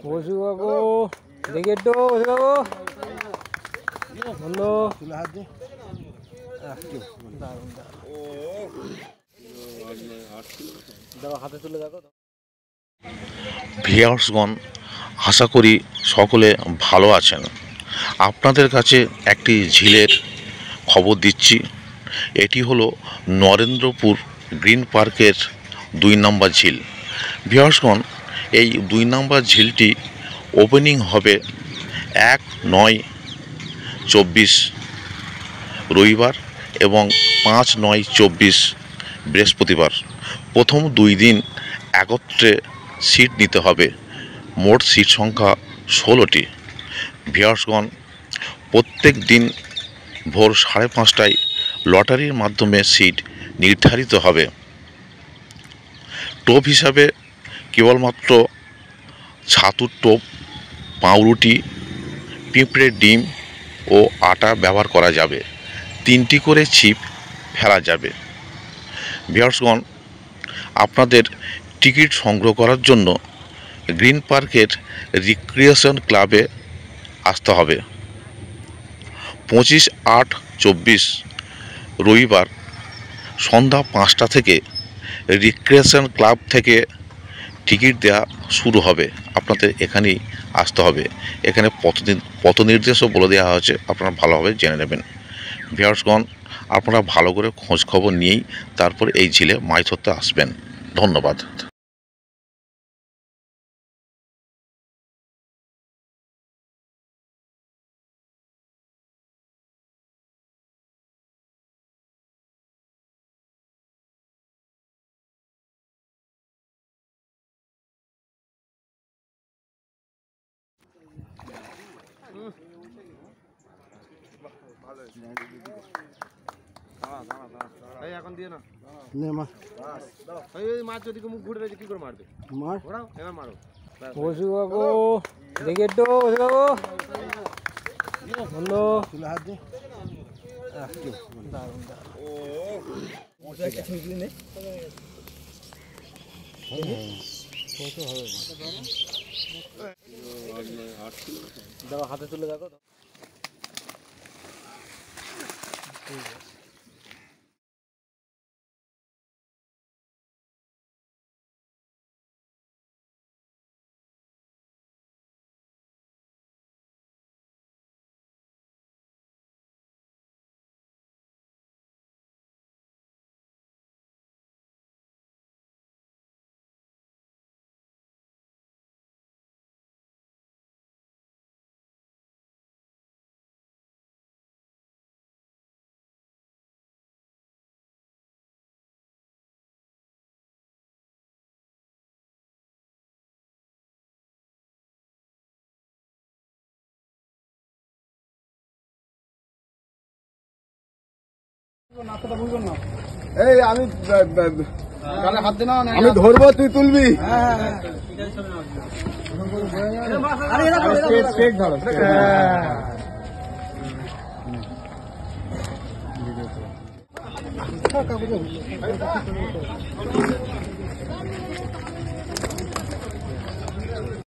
বসু বাবু দেখি একটু বসু বাবু বললো হাত দিয়ে হাতে তুলে দেখো। ভিউয়ার্সগণ, আশা করি সকলে ভালো আছেন। আপনাদের কাছে একটি ঝিলের খবর দিচ্ছি। এটি হলো নরেন্দ্রপুর গ্রিন পার্কের 2 নম্বর ঝিল। ভিউয়ার্সগণ, এই 2 নম্বর ঝিলটি ওপেনিং হবে 1/9/24 রবিবার এবং 5/9/24 বৃহস্পতিবার। প্রথম 2 দিন একত্রে সিট নিতে হবে। মোট সিট সংখ্যা 16টি। ভিউয়ার্সগণ, প্রত্যেক দিন ভোর 5:30টায় লটারির মাধ্যমে সিট নির্ধারিত হবে। টোপ হিসাবে কেবলমাত্র ছাতুর টোপ, পাউরুটি, পিঁপড়ের ডিম ও আটা ব্যবহার করা যাবে। 3টি করে ছিপ ফেলা যাবে। ভিউয়ার্সগণ, আপনাদের টিকিট সংগ্রহ করার জন্য গ্রিন পার্কের রিক্রিয়েশন ক্লাবে আসতে হবে। 25/8/24 রবিবার সন্ধ্যা 5টা থেকে রিক্রিয়েশন ক্লাব থেকে টিকিট দেওয়া শুরু হবে। আপনাদের এখানেই আসতে হবে। এখানে পথ নির্দেশও বলে দেওয়া হয়েছে, আপনারা ভালোভাবে জেনে নেবেন। ভিউয়ার্সগণ, আপনারা ভালো করে খোঁজ খবর নিয়েই তারপর এই ঝিলে মাছ ধরতে আসবেন। ধন্যবাদ। এখন দিয়ে না মাছ যদি মুখ ঘুরে রয়েছে কি করে মারবে? মারাও, এবার মারো। বসু বাবু দেখি একটু বসু বাবু বললো হাত দিয়ে দেখো, হাতে তুলে দেখো। এই আমি হাত দিন, আমি ধরবো, তুই তুলবি। ধরো